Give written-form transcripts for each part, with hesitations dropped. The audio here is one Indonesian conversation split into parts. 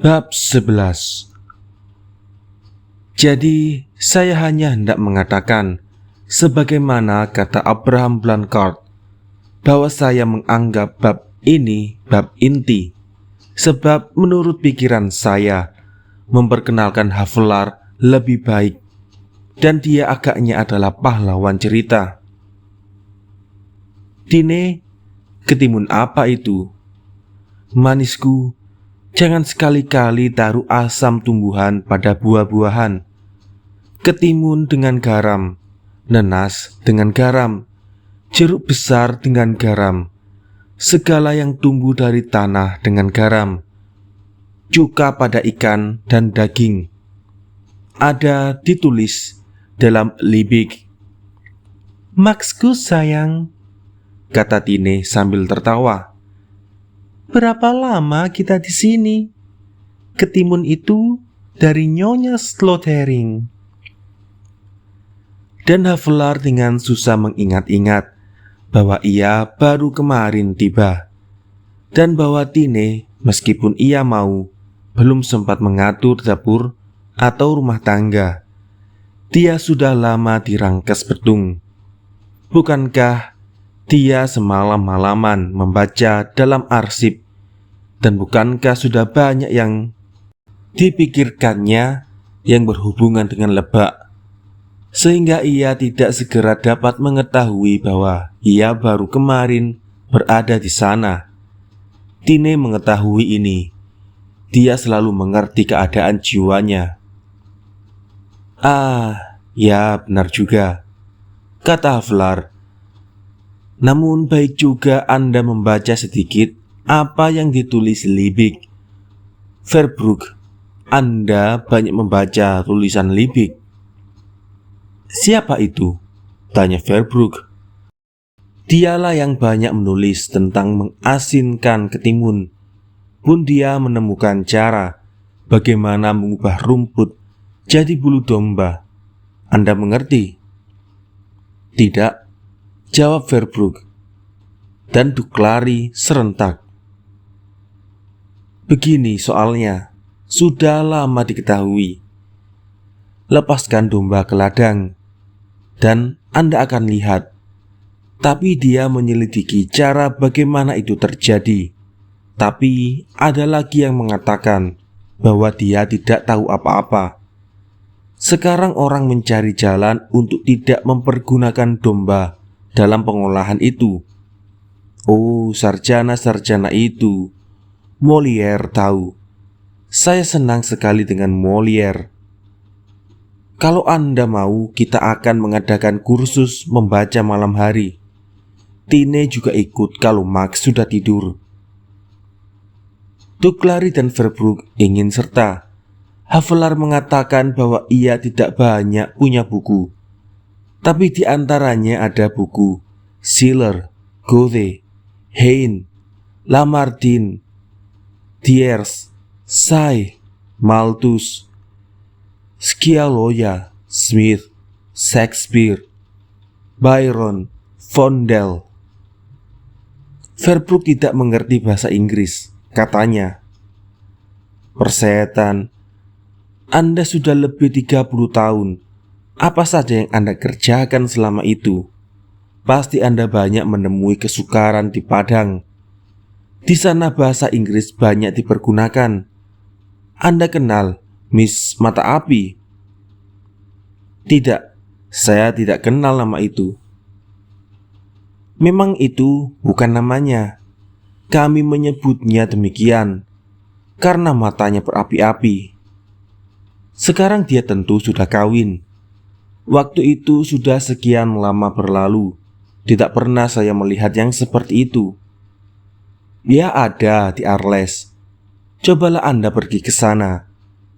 Bab 11. Jadi, saya hanya hendak mengatakan, sebagaimana kata Abraham Blanchard, bahwa saya menganggap bab ini bab inti, sebab menurut pikiran saya, memperkenalkan Havelaar lebih baik, dan dia agaknya adalah pahlawan cerita. Tine, ketimun apa itu? Manisku, jangan sekali-kali taruh asam tumbuhan pada buah-buahan. Ketimun dengan garam, nanas dengan garam, jeruk besar dengan garam, segala yang tumbuh dari tanah dengan garam, cuka pada ikan dan daging. Ada ditulis dalam Liebig. "Maksku sayang," kata Tine sambil tertawa. "Berapa lama kita di sini? Ketimun itu dari Nyonya Slotering." Dan Havelaar dengan susah mengingat-ingat bahwa ia baru kemarin tiba, dan bahwa Tine, meskipun ia mau, belum sempat mengatur dapur atau rumah tangga. Dia sudah lama di Rangkas Betung. Bukankah dia semalam-malaman membaca dalam arsip, dan bukankah sudah banyak yang dipikirkannya yang berhubungan dengan Lebak, sehingga ia tidak segera dapat mengetahui bahwa ia baru kemarin berada di sana. Tine mengetahui ini. Dia selalu mengerti keadaan jiwanya. "Ah, ya benar juga," kata Havelaar. "Namun baik juga Anda membaca sedikit apa yang ditulis Liebig. Verbrugge, Anda banyak membaca tulisan Liebig." "Siapa itu?" tanya Verbrugge. "Dialah yang banyak menulis tentang mengasinkan ketimun. Pun dia menemukan cara bagaimana mengubah rumput jadi bulu domba. Anda mengerti?" "Tidak," jawab Verbrugge, dan Duclari serentak. "Begini soalnya, sudah lama diketahui. Lepaskan domba ke ladang, dan Anda akan lihat." Tapi dia menyelidiki cara bagaimana itu terjadi. Tapi ada lagi yang mengatakan bahwa dia tidak tahu apa-apa. Sekarang orang mencari jalan untuk tidak mempergunakan domba dalam pengolahan itu. Oh, sarjana-sarjana itu. Molière tahu. Saya senang sekali dengan Molière. Kalau Anda mau, kita akan mengadakan kursus membaca malam hari. Tine juga ikut kalau Max sudah tidur. Duclari dan Verbrugge ingin serta. Havelaar mengatakan bahwa ia tidak banyak punya buku, tapi di antaranya ada buku Schiller, Goethe, Heine, Lamartine, Thiers, Say, Malthus, Scialoya, Smith, Shakespeare, Byron, Vondel. Verbrugge tidak mengerti bahasa Inggris. Katanya, "Persetan, Anda sudah lebih 30 tahun. Apa saja yang Anda kerjakan selama itu? Pasti Anda banyak menemui kesukaran di Padang. Di sana bahasa Inggris banyak dipergunakan. Anda kenal Miss Mata Api?" "Tidak, saya tidak kenal nama itu." "Memang itu bukan namanya. Kami menyebutnya demikian karena matanya berapi-api. Sekarang dia tentu sudah kawin. Waktu itu sudah sekian lama berlalu. Tidak pernah saya melihat yang seperti itu. Dia ada di Arles. Cobalah Anda pergi ke sana.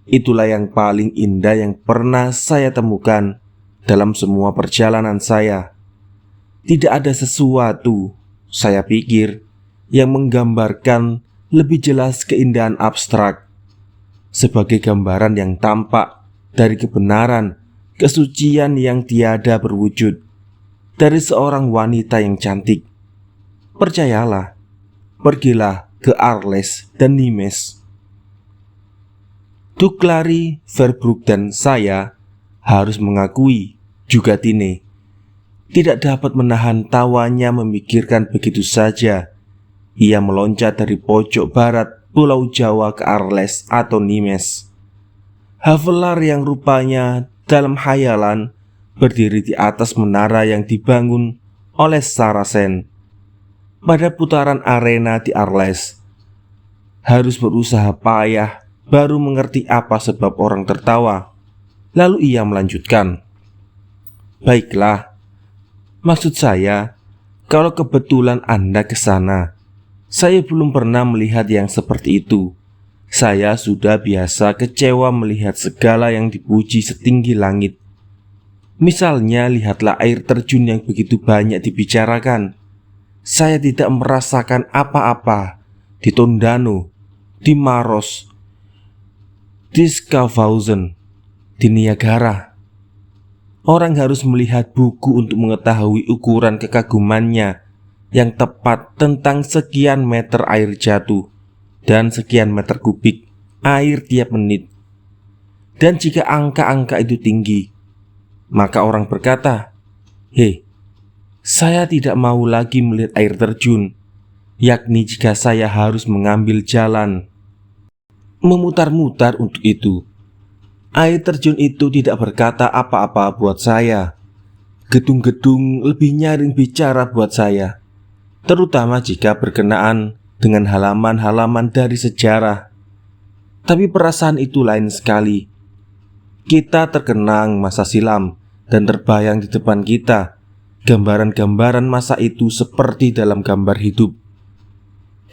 Itulah yang paling indah yang pernah saya temukan dalam semua perjalanan saya. Tidak ada sesuatu, saya pikir, yang menggambarkan lebih jelas keindahan abstrak sebagai gambaran yang tampak dari kebenaran, kesucian yang tiada berwujud dari seorang wanita yang cantik. Percayalah, pergilah ke Arles dan Nimes." Clary Verbrugge dan saya harus mengakui juga Tine tidak dapat menahan tawanya memikirkan begitu saja ia meloncat dari pojok barat Pulau Jawa ke Arles atau Nimes. Havelar yang rupanya dalam khayalan berdiri di atas menara yang dibangun oleh Saracen. Pada putaran arena di Arles, harus berusaha payah baru mengerti apa sebab orang tertawa. Lalu ia melanjutkan, "Baiklah, maksud saya, kalau kebetulan Anda ke sana, saya belum pernah melihat yang seperti itu. Saya sudah biasa kecewa melihat segala yang dipuji setinggi langit. Misalnya, lihatlah air terjun yang begitu banyak dibicarakan. Saya tidak merasakan apa-apa di Tondano, di Maros, di Schaffhausen, di Niagara. Orang harus melihat buku untuk mengetahui ukuran kekagumannya yang tepat tentang sekian meter air jatuh dan sekian meter kubik air tiap menit. Dan jika angka-angka itu tinggi, maka orang berkata, 'Hei, saya tidak mau lagi melihat air terjun,' yakni jika saya harus mengambil jalan memutar-mutar untuk itu. Air terjun itu tidak berkata apa-apa buat saya. Gedung-gedung lebih nyaring bicara buat saya, terutama jika berkenaan dengan halaman-halaman dari sejarah. Tapi perasaan itu lain sekali. Kita terkenang masa silam dan terbayang di depan kita gambaran-gambaran masa itu seperti dalam gambar hidup.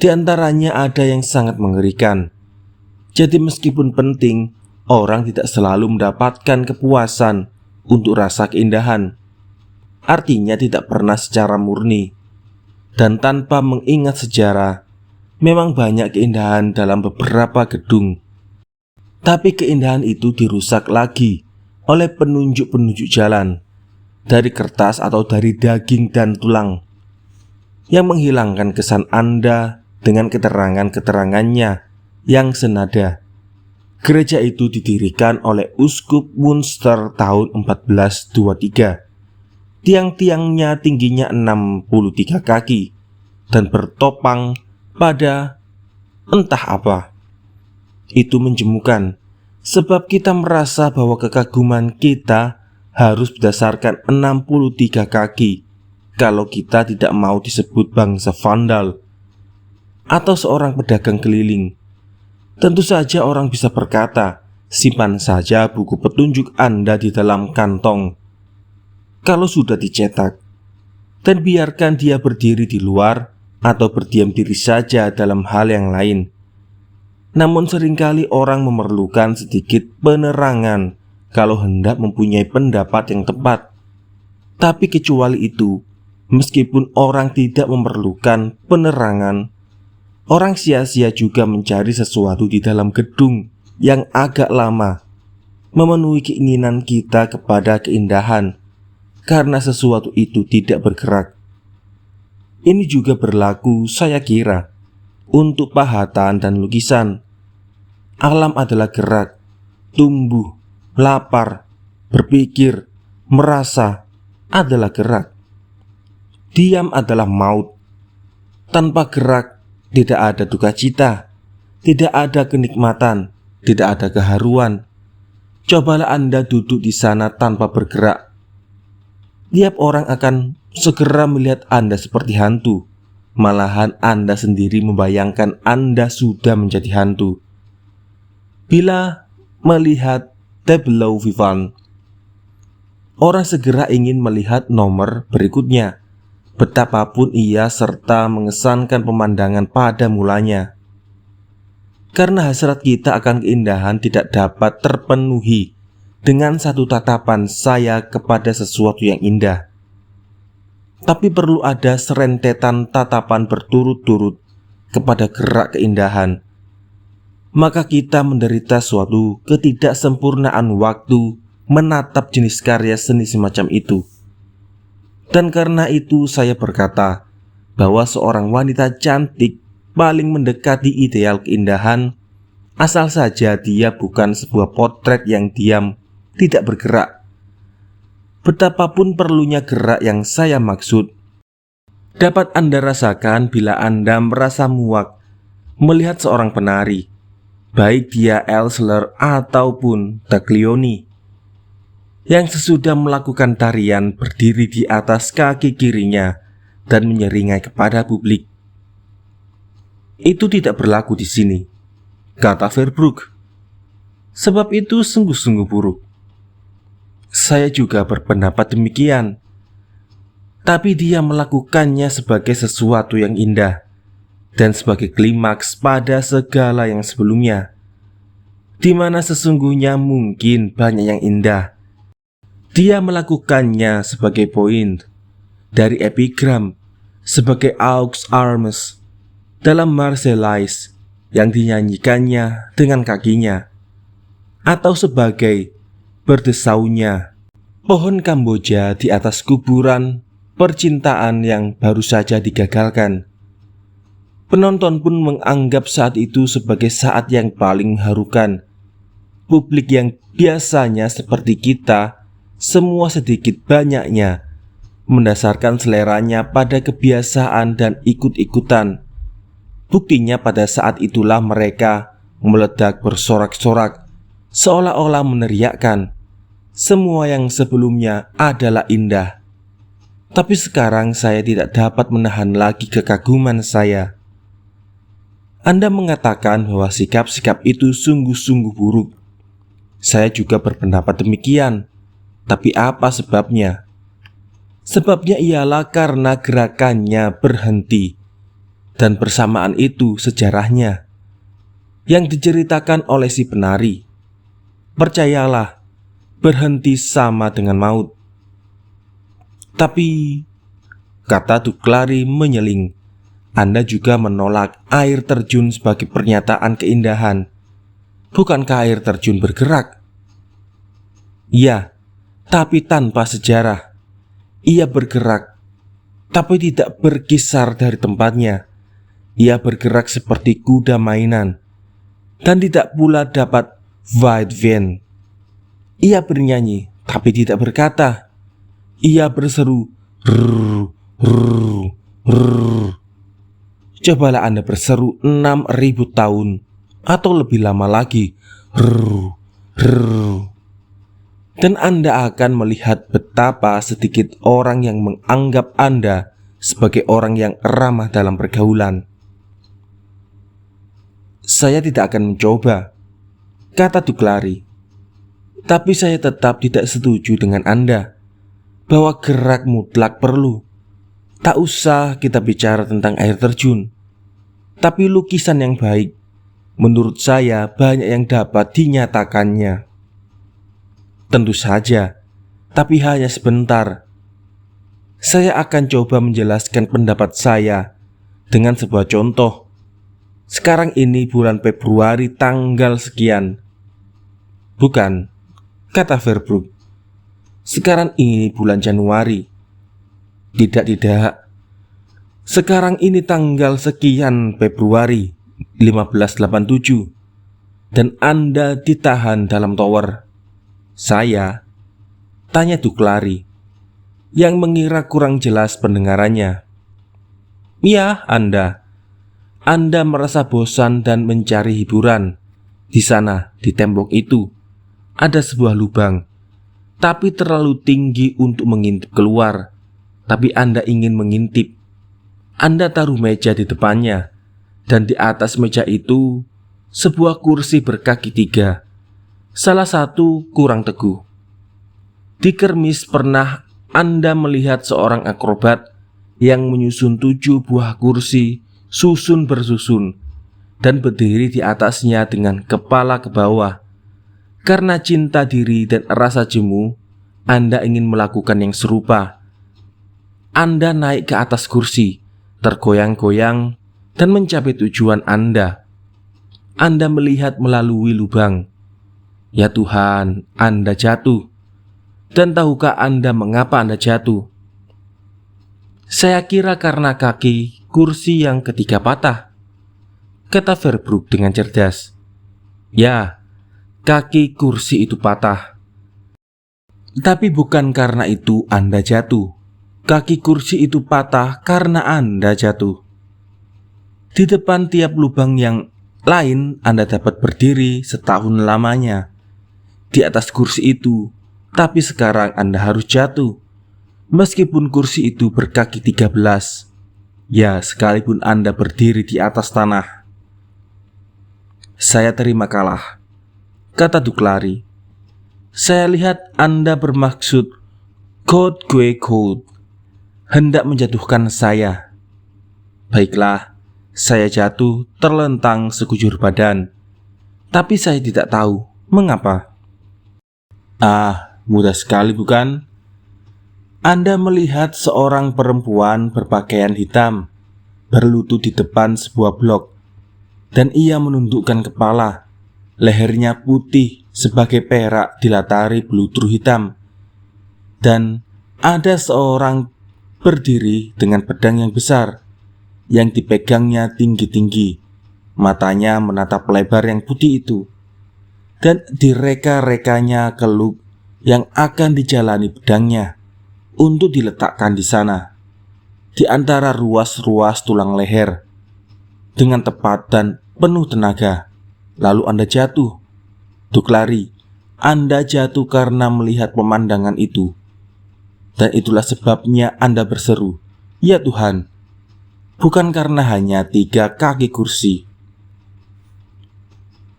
Di antaranya ada yang sangat mengerikan. Jadi meskipun penting, orang tidak selalu mendapatkan kepuasan untuk rasa keindahan. Artinya tidak pernah secara murni. Dan tanpa mengingat sejarah, memang banyak keindahan dalam beberapa gedung. Tapi keindahan itu dirusak lagi oleh penunjuk-penunjuk jalan dari kertas atau dari daging dan tulang yang menghilangkan kesan Anda dengan keterangan-keterangannya yang senada. Gereja itu didirikan oleh Uskup Munster tahun 1423. Tiang-tiangnya tingginya 63 kaki dan bertopang pada entah apa. Itu menjemukan, sebab kita merasa bahwa kekaguman kita harus berdasarkan 63 kaki kalau kita tidak mau disebut bangsa vandal atau seorang pedagang keliling. Tentu saja orang bisa berkata, simpan saja buku petunjuk Anda di dalam kantong kalau sudah dicetak, dan biarkan dia berdiri di luar atau berdiam diri saja dalam hal yang lain. Namun seringkali orang memerlukan sedikit penerangan kalau hendak mempunyai pendapat yang tepat. Tapi kecuali itu, meskipun orang tidak memerlukan penerangan, orang sia-sia juga mencari sesuatu di dalam gedung yang agak lama, memenuhi keinginan kita kepada keindahan, karena sesuatu itu tidak bergerak. Ini juga berlaku, saya kira, untuk pahatan dan lukisan. Alam adalah gerak, tumbuh, lapar, berpikir, merasa adalah gerak. Diam adalah maut. Tanpa gerak tidak ada duka cita, tidak ada kenikmatan, tidak ada keharuan. Cobalah Anda duduk di sana tanpa bergerak. Tiap orang akan segera melihat Anda seperti hantu. Malahan Anda sendiri membayangkan Anda sudah menjadi hantu. Bila melihat tableau vivant, orang segera ingin melihat nomor berikutnya, betapapun ia serta mengesankan pemandangan pada mulanya. Karena hasrat kita akan keindahan tidak dapat terpenuhi dengan satu tatapan saya kepada sesuatu yang indah. Tapi perlu ada serentetan tatapan berturut-turut kepada gerak keindahan. Maka kita menderita suatu ketidaksempurnaan waktu menatap jenis karya seni semacam itu. Dan karena itu saya berkata bahwa seorang wanita cantik paling mendekati ideal keindahan asal saja dia bukan sebuah potret yang diam, tidak bergerak. Betapapun perlunya gerak yang saya maksud, dapat Anda rasakan bila Anda merasa muak melihat seorang penari, baik dia Elsler ataupun Taglioni, yang sesudah melakukan tarian berdiri di atas kaki kirinya dan menyeringai kepada publik. Itu tidak berlaku di sini, kata Verbrugge. Sebab itu sungguh-sungguh buruk. Saya juga berpendapat demikian. Tapi dia melakukannya sebagai sesuatu yang indah dan sebagai klimaks pada segala yang sebelumnya, di mana sesungguhnya mungkin banyak yang indah. Dia melakukannya sebagai poin dari epigram, sebagai aux armes dalam Marseillaise yang dinyanyikannya dengan kakinya, atau sebagai berdesaunya pohon Kamboja di atas kuburan percintaan yang baru saja digagalkan. Penonton pun menganggap saat itu sebagai saat yang paling mengharukan. Publik yang biasanya seperti kita, semua sedikit banyaknya mendasarkan seleranya pada kebiasaan dan ikut-ikutan. Buktinya pada saat itulah mereka meledak bersorak-sorak, seolah-olah meneriakkan, semua yang sebelumnya adalah indah. Tapi sekarang saya tidak dapat menahan lagi kekaguman saya. Anda mengatakan bahwa sikap-sikap itu sungguh-sungguh buruk. Saya juga berpendapat demikian. Tapi apa sebabnya? Sebabnya ialah karena gerakannya berhenti, dan bersamaan itu sejarahnya yang diceritakan oleh si penari. Percayalah, berhenti sama dengan maut. Tapi, kata Duclari menyeling, Anda juga menolak air terjun sebagai pernyataan keindahan. Bukankah air terjun bergerak? Ya, tapi tanpa sejarah. Ia bergerak, tapi tidak berkisar dari tempatnya. Ia bergerak seperti kuda mainan, dan tidak pula dapat Weidwen. Ia bernyanyi, tapi tidak berkata. Ia berseru, rrrr, rrrr, rrrr. Cobalah Anda berseru 6.000 tahun, atau lebih lama lagi, rrrr, rrrr. Dan Anda akan melihat betapa sedikit orang yang menganggap Anda sebagai orang yang ramah dalam pergaulan. Saya tidak akan mencoba, kata Duclari. Tapi saya tetap tidak setuju dengan Anda bahwa gerak mutlak perlu. Tak usah kita bicara tentang air terjun, tapi lukisan yang baik, menurut saya banyak yang dapat dinyatakannya. Tentu saja, tapi hanya sebentar. Saya akan coba menjelaskan pendapat saya dengan sebuah contoh. Sekarang ini bulan Februari tanggal sekian. Bukan, kata Verbrugge. Sekarang ini bulan Januari. Tidak. Sekarang ini tanggal sekian Februari 1587. Dan Anda ditahan dalam tower. Saya, tanya Duclari, yang mengira kurang jelas pendengarannya. Ya, Anda merasa bosan dan mencari hiburan. Di sana, di tembok itu, ada sebuah lubang, tapi terlalu tinggi untuk mengintip keluar. Tapi Anda ingin mengintip. Anda taruh meja di depannya, dan di atas meja itu sebuah kursi berkaki 3, salah satu kurang teguh. Di kermis pernah Anda melihat seorang akrobat yang menyusun 7 buah kursi susun bersusun dan berdiri di atasnya dengan kepala ke bawah. Karena cinta diri dan rasa jemu, Anda ingin melakukan yang serupa. Anda naik ke atas kursi, tergoyang-goyang, dan mencapai tujuan Anda. Anda melihat melalui lubang. Ya Tuhan, Anda jatuh. Dan tahukah Anda mengapa Anda jatuh? Saya kira karena kaki kursi yang ketiga patah, kata Verbrugge dengan cerdas. Ya, kaki kursi itu patah. Tapi bukan karena itu Anda jatuh. Kaki kursi itu patah karena Anda jatuh. Di depan tiap lubang yang lain Anda dapat berdiri setahun lamanya di atas kursi itu. Tapi sekarang Anda harus jatuh. Meskipun kursi itu berkaki 13, ya, sekalipun Anda berdiri di atas tanah. Saya terima kalah, kata Duklari. Saya lihat Anda bermaksud Code gue code, hendak menjatuhkan saya. Baiklah, saya jatuh terlentang sekujur badan. Tapi saya tidak tahu mengapa. Mudah sekali bukan? Anda melihat seorang perempuan berpakaian hitam berlutut di depan sebuah blok, dan ia menundukkan kepala. Lehernya putih sebagai perak dilatari belutru hitam. Dan ada seorang berdiri dengan pedang yang besar yang dipegangnya tinggi-tinggi. Matanya menatap lebar yang putih itu, dan direka-rekanya keluk yang akan dijalani pedangnya untuk diletakkan di sana, di antara ruas-ruas tulang leher. Dengan tepat dan penuh tenaga, lalu Anda jatuh. Duklari, Anda jatuh karena melihat pemandangan itu. Dan itulah sebabnya Anda berseru, "Ya Tuhan," bukan karena hanya 3 kaki kursi.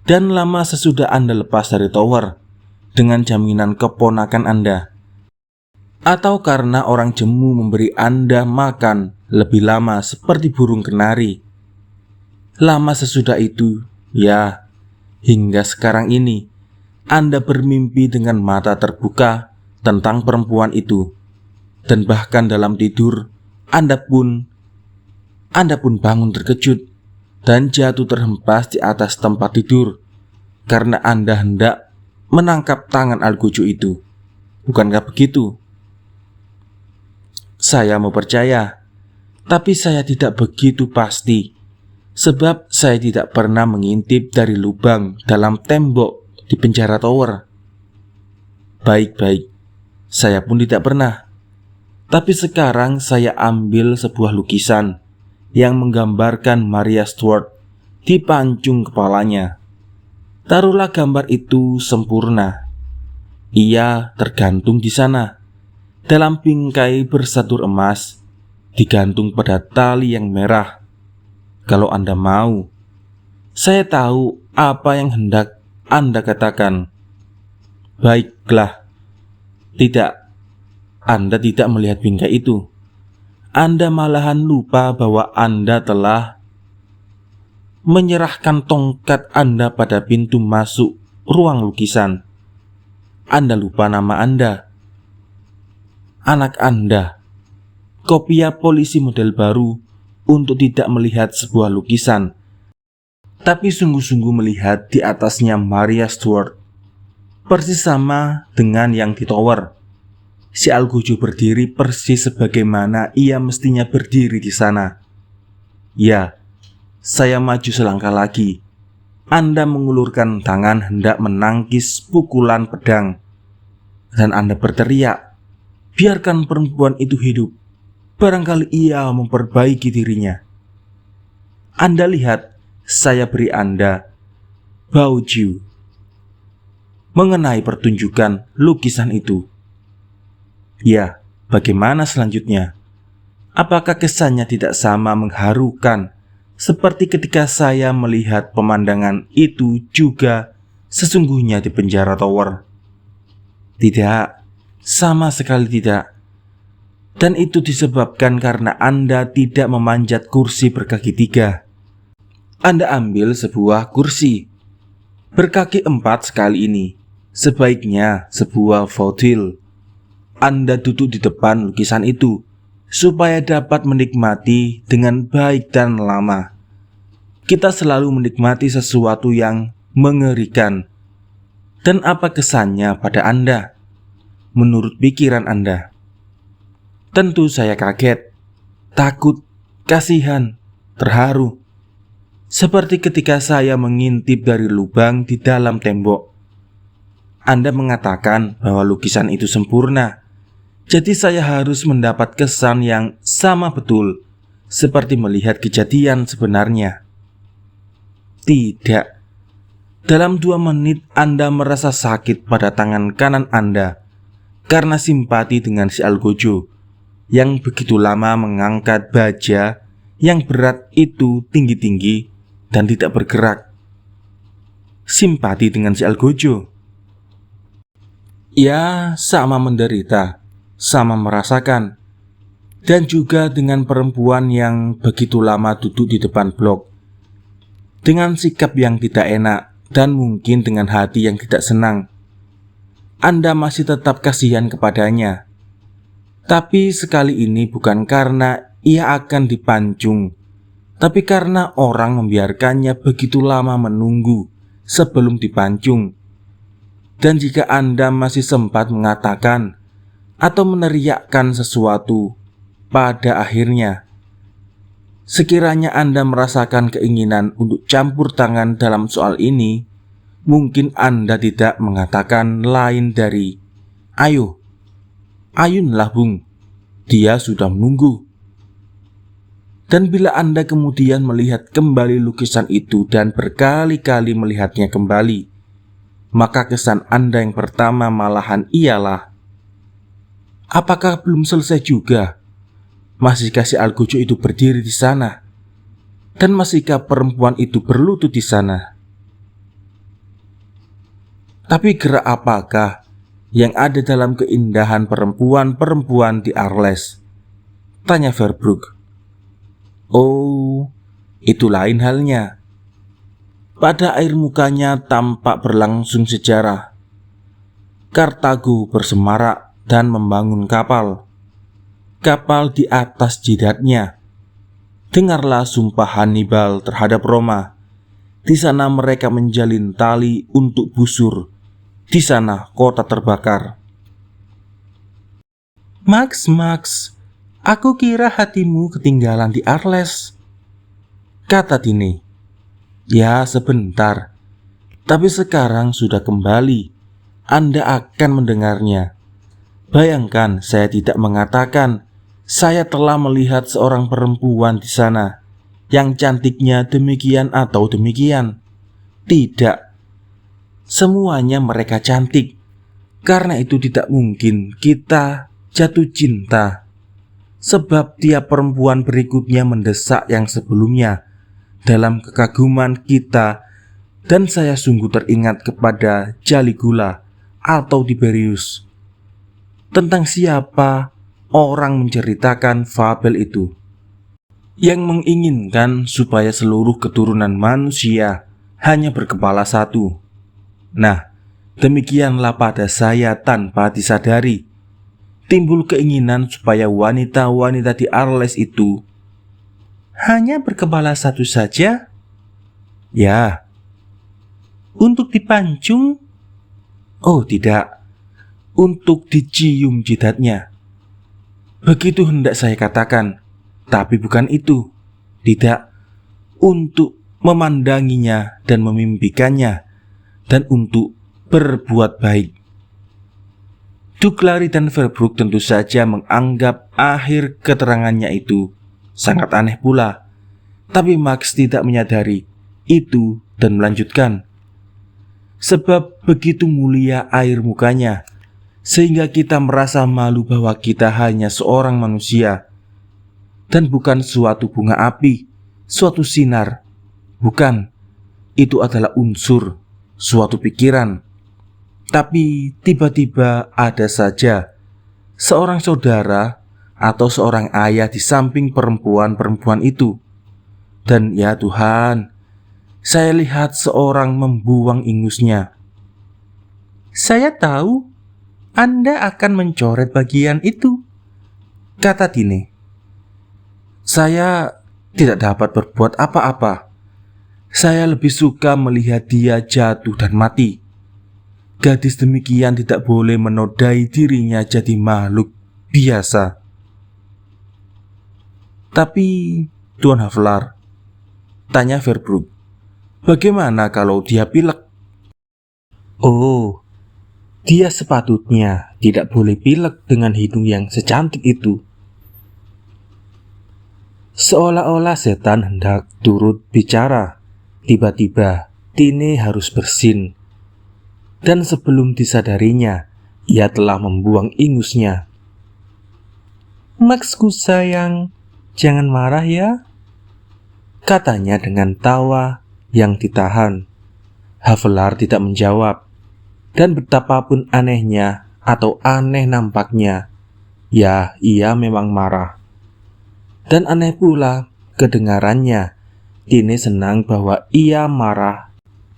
Dan lama sesudah Anda lepas dari tower dengan jaminan keponakan Anda, atau karena orang jemu memberi Anda makan lebih lama seperti burung kenari. Lama sesudah itu, ya, hingga sekarang ini, Anda bermimpi dengan mata terbuka tentang perempuan itu. Dan bahkan dalam tidur, Anda pun bangun terkejut dan jatuh terhempas di atas tempat tidur karena Anda hendak menangkap tangan Algojo itu. Bukankah begitu? Saya mau percaya, tapi saya tidak begitu pasti, sebab saya tidak pernah mengintip dari lubang dalam tembok di penjara tower. Baik-baik, saya pun tidak pernah. Tapi sekarang saya ambil sebuah lukisan yang menggambarkan Maria Stuart di pancung kepalanya. Taruhlah gambar itu sempurna. Ia tergantung di sana, dalam bingkai bersadur emas, digantung pada tali yang merah. Kalau Anda mau, saya tahu apa yang hendak Anda katakan. Baiklah, tidak, Anda tidak melihat bingkai itu. Anda malahan lupa bahwa Anda telah menyerahkan tongkat Anda pada pintu masuk ruang lukisan. Anda lupa nama Anda, anak Anda, kopiah polisi model baru untuk tidak melihat sebuah lukisan, tapi sungguh-sungguh melihat di atasnya Maria Stuart. Persis sama dengan yang di tower. Si Algojo berdiri persis sebagaimana ia mestinya berdiri di sana. Ya, saya maju selangkah lagi. Anda mengulurkan tangan hendak menangkis pukulan pedang, dan Anda berteriak, "Biarkan perempuan itu hidup. Barangkali ia memperbaiki dirinya." Anda lihat, saya beri Anda bauju mengenai pertunjukan lukisan itu. Ya, bagaimana selanjutnya? Apakah kesannya tidak sama mengharukan seperti ketika saya melihat pemandangan itu juga sesungguhnya di penjara tower? Tidak, sama sekali tidak. Dan itu disebabkan karena Anda tidak memanjat kursi berkaki 3. Anda ambil sebuah kursi berkaki 4 sekali ini, sebaiknya sebuah fauteuil. Anda duduk di depan lukisan itu supaya dapat menikmati dengan baik dan lama. Kita selalu menikmati sesuatu yang mengerikan. Dan apa kesannya pada Anda? Menurut pikiran Anda? Tentu saya kaget, takut, kasihan, terharu. Seperti ketika saya mengintip dari lubang di dalam tembok. Anda mengatakan bahwa lukisan itu sempurna, jadi saya harus mendapat kesan yang sama betul seperti melihat kejadian sebenarnya. Tidak. Dalam 2 menit Anda merasa sakit pada tangan kanan Anda karena simpati dengan si Algojo yang begitu lama mengangkat baja yang berat itu tinggi-tinggi dan tidak bergerak. Simpati dengan si Algojo. Ya, sama menderita, sama merasakan. Dan juga dengan perempuan yang begitu lama duduk di depan blok, dengan sikap yang tidak enak dan mungkin dengan hati yang tidak senang. Anda masih tetap kasihan kepadanya. Tapi sekali ini bukan karena ia akan dipancung, tapi karena orang membiarkannya begitu lama menunggu sebelum dipancung. Dan jika Anda masih sempat mengatakan atau meneriakkan sesuatu pada akhirnya, sekiranya Anda merasakan keinginan untuk campur tangan dalam soal ini, mungkin Anda tidak mengatakan lain dari, "Ayo, ayunlah Bung, dia sudah menunggu." Dan bila Anda kemudian melihat kembali lukisan itu dan berkali-kali melihatnya kembali, maka kesan Anda yang pertama malahan ialah, apakah belum selesai juga? Masihkah si Algojo itu berdiri di sana? Dan masihkah perempuan itu berlutut di sana? Tapi gerak apakah yang ada dalam keindahan perempuan-perempuan di Arles? Tanya Verbroek. Oh, itu lain halnya. Pada air mukanya tampak berlangsung sejarah. Kartago bersemarak dan membangun kapal. Kapal di atas jidatnya. Dengarlah sumpah Hannibal terhadap Roma. Di sana mereka menjalin tali untuk busur. Di sana kota terbakar. Max, aku kira hatimu ketinggalan di Arles, kata Tine. Ya, sebentar. Tapi sekarang sudah kembali. Anda akan mendengarnya. Bayangkan saya tidak mengatakan saya telah melihat seorang perempuan di sana yang cantiknya demikian atau demikian. Tidak. Semuanya mereka cantik. Karena itu tidak mungkin kita jatuh cinta, sebab tiap perempuan berikutnya mendesak yang sebelumnya dalam kekaguman kita. Dan saya sungguh teringat kepada Caligula atau Tiberius. Tentang siapa orang menceritakan fabel itu, yang menginginkan supaya seluruh keturunan manusia hanya berkepala satu. Nah, demikianlah pada saya tanpa disadari timbul keinginan supaya wanita-wanita di Arles itu hanya berkepala satu saja. Ya, untuk dipancung? Oh tidak, untuk dicium jidatnya. Begitu hendak saya katakan, tapi bukan itu. Tidak, untuk memandanginya dan memimpikannya, dan untuk berbuat baik. Duclari dan Verbroek tentu saja menganggap akhir keterangannya itu sangat aneh pula. Tapi Max tidak menyadari itu dan melanjutkan. Sebab begitu mulia air mukanya, sehingga kita merasa malu bahwa kita hanya seorang manusia, dan bukan suatu bunga api, suatu sinar. Bukan, itu adalah unsur suatu pikiran. Tapi tiba-tiba ada saja seorang saudara atau seorang ayah di samping perempuan-perempuan itu. Dan ya Tuhan, saya lihat seorang membuang ingusnya. Saya tahu Anda akan mencoret bagian itu, kata Tine. Saya tidak dapat berbuat apa-apa. Saya lebih suka melihat dia jatuh dan mati. Gadis demikian tidak boleh menodai dirinya jadi makhluk biasa. Tapi Tuan Havlar, Tanya Verbrook. Bagaimana kalau dia pilek? Oh, dia sepatutnya tidak boleh pilek dengan hidung yang secantik itu. Seolah-olah setan hendak turut bicara. Tiba-tiba Tine harus bersin. Dan sebelum disadarinya, ia telah membuang ingusnya. "Maxku sayang, jangan marah ya," katanya dengan tawa yang ditahan. Havelar tidak menjawab. Dan betapapun anehnya atau aneh nampaknya, ya ia memang marah. Dan aneh pula kedengarannya. Tine senang bahwa ia marah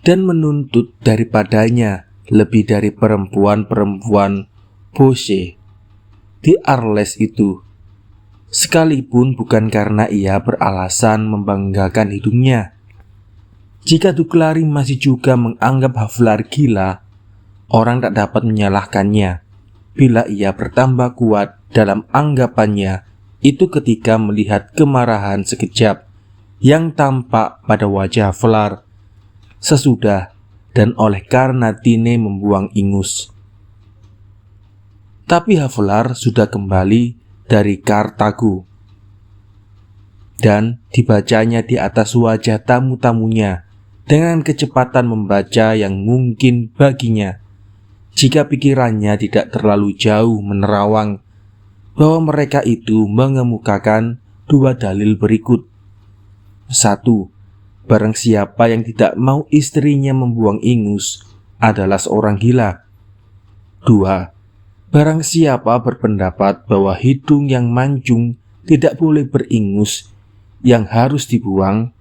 dan menuntut daripadanya lebih dari perempuan-perempuan Bosche di Arles itu, sekalipun bukan karena ia beralasan membanggakan hidungnya. Jika Duclari masih juga menganggap Havelar gila, orang tak dapat menyalahkannya bila ia bertambah kuat dalam anggapannya itu ketika melihat kemarahan sekejap yang tampak pada wajah Havelar sesudah dan oleh karena Tine membuang ingus. Tapi Havelar sudah kembali dari Kartago dan dibacanya di atas wajah tamu-tamunya dengan kecepatan membaca yang mungkin baginya, jika pikirannya tidak terlalu jauh menerawang, bahwa mereka itu mengemukakan dua dalil berikut. 1. Barang siapa yang tidak mau istrinya membuang ingus adalah seorang gila. 2. Barang siapa berpendapat bahwa hidung yang mancung tidak boleh beringus yang harus dibuang,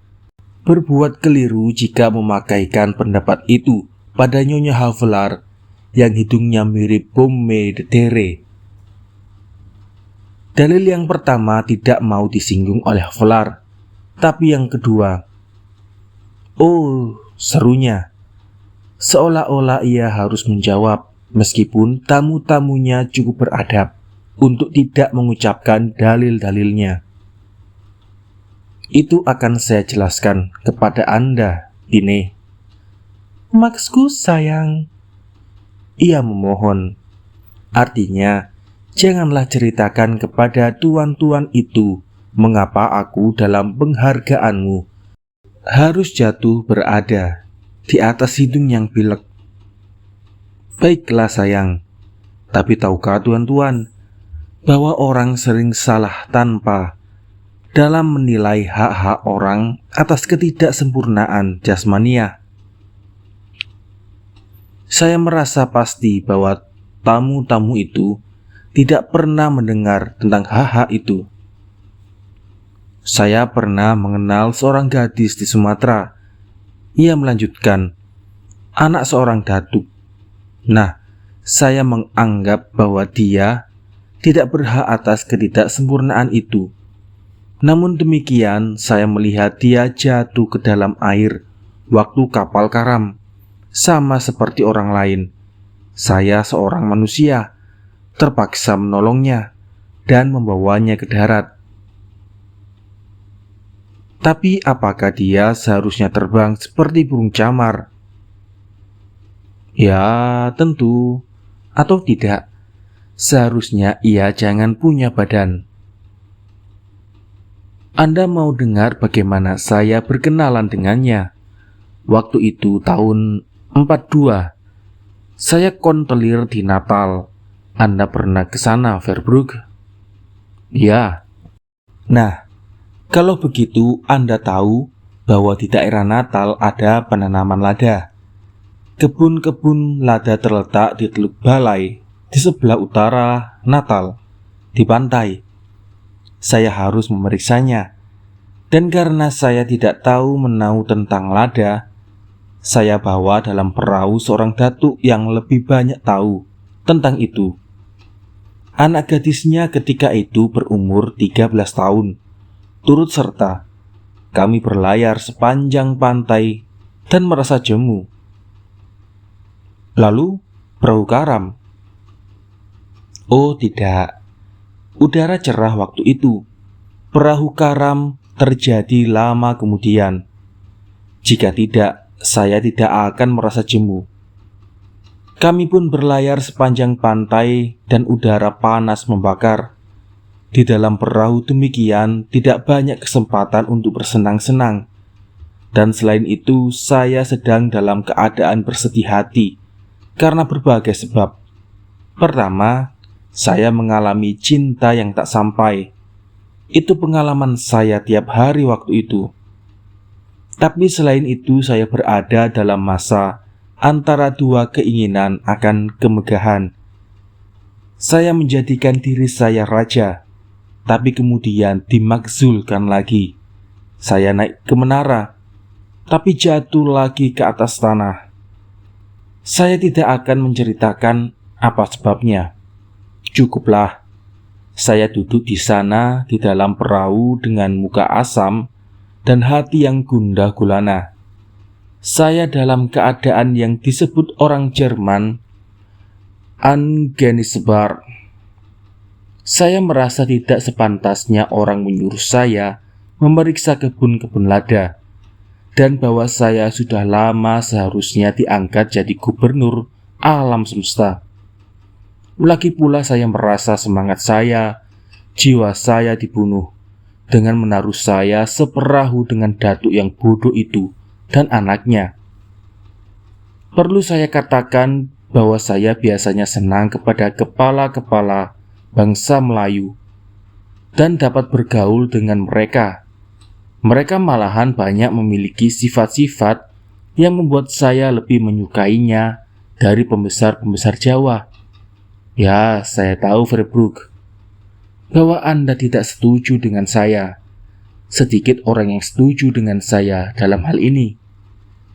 berbuat keliru jika memakaikan pendapat itu pada Nyonya Havelar yang hidungnya mirip Pomme de Terre. Dalil yang pertama tidak mau disinggung oleh Havelar, tapi yang kedua, "Oh," serunya, seolah-olah ia harus menjawab meskipun tamu-tamunya cukup beradab untuk tidak mengucapkan dalil-dalilnya. "Itu akan saya jelaskan kepada Anda, Tine." "Maxku sayang," ia memohon. Artinya, janganlah ceritakan kepada tuan-tuan itu mengapa aku dalam penghargaanmu harus jatuh berada di atas hidung yang pilek. "Baiklah sayang, tapi tahukah tuan-tuan bahwa orang sering salah tanpa dalam menilai hak-hak orang atas ketidaksempurnaan jasmania. Saya merasa pasti bahwa tamu-tamu itu tidak pernah mendengar tentang hak-hak itu. Saya pernah mengenal seorang gadis di Sumatera," ia melanjutkan, "anak seorang datuk. Nah, saya menganggap bahwa dia tidak berhak atas ketidaksempurnaan itu. Namun demikian, saya melihat dia jatuh ke dalam air waktu kapal karam. Sama seperti orang lain, saya seorang manusia terpaksa menolongnya dan membawanya ke darat. Tapi apakah dia seharusnya terbang seperti burung camar? Ya, tentu. Atau tidak, seharusnya ia jangan punya badan. Anda mau dengar bagaimana saya berkenalan dengannya? Waktu itu tahun 42. Saya kontelir di Natal. Anda pernah ke sana, Verbrook?" "Ya." "Nah, kalau begitu Anda tahu bahwa di daerah Natal ada penanaman lada. Kebun-kebun lada terletak di Teluk Balai di sebelah utara Natal, di pantai. Saya harus memeriksanya. Dan karena saya tidak tahu menau tentang lada, saya bawa dalam perahu seorang datuk yang lebih banyak tahu tentang itu. Anak gadisnya ketika itu berumur 13 tahun. Turut serta, kami berlayar sepanjang pantai dan merasa jemu. Lalu perahu karam?" "Oh tidak, udara cerah waktu itu. Perahu karam terjadi lama kemudian. Jika tidak, saya tidak akan merasa jemu. Kami pun berlayar sepanjang pantai dan udara panas membakar. Di dalam perahu demikian tidak banyak kesempatan untuk bersenang-senang. Dan selain itu, saya sedang dalam keadaan bersedih hati karena berbagai sebab. Pertama, saya mengalami cinta yang tak sampai. Itu pengalaman saya tiap hari waktu itu. Tapi selain itu, saya berada dalam masa antara dua keinginan akan kemegahan. Saya menjadikan diri saya raja, tapi kemudian dimakzulkan lagi. Saya naik ke menara, tapi jatuh lagi ke atas tanah. Saya tidak akan menceritakan apa sebabnya. Cukuplah, saya duduk di sana di dalam perahu dengan muka asam dan hati yang gundah gulana. Saya dalam keadaan yang disebut orang Jerman Angenisbar. Saya merasa tidak sepantasnya orang menyuruh saya memeriksa kebun-kebun lada, dan bahwa saya sudah lama seharusnya diangkat jadi gubernur alam semesta. Lagi pula saya merasa semangat saya, jiwa saya dibunuh dengan menaruh saya seperahu dengan datuk yang bodoh itu dan anaknya. Perlu saya katakan bahwa saya biasanya senang kepada kepala-kepala bangsa Melayu dan dapat bergaul dengan mereka. Mereka malahan banyak memiliki sifat-sifat yang membuat saya lebih menyukainya dari pembesar-pembesar Jawa. Ya, saya tahu Verbrugge, bahwa Anda tidak setuju dengan saya. Sedikit orang yang setuju dengan saya dalam hal ini,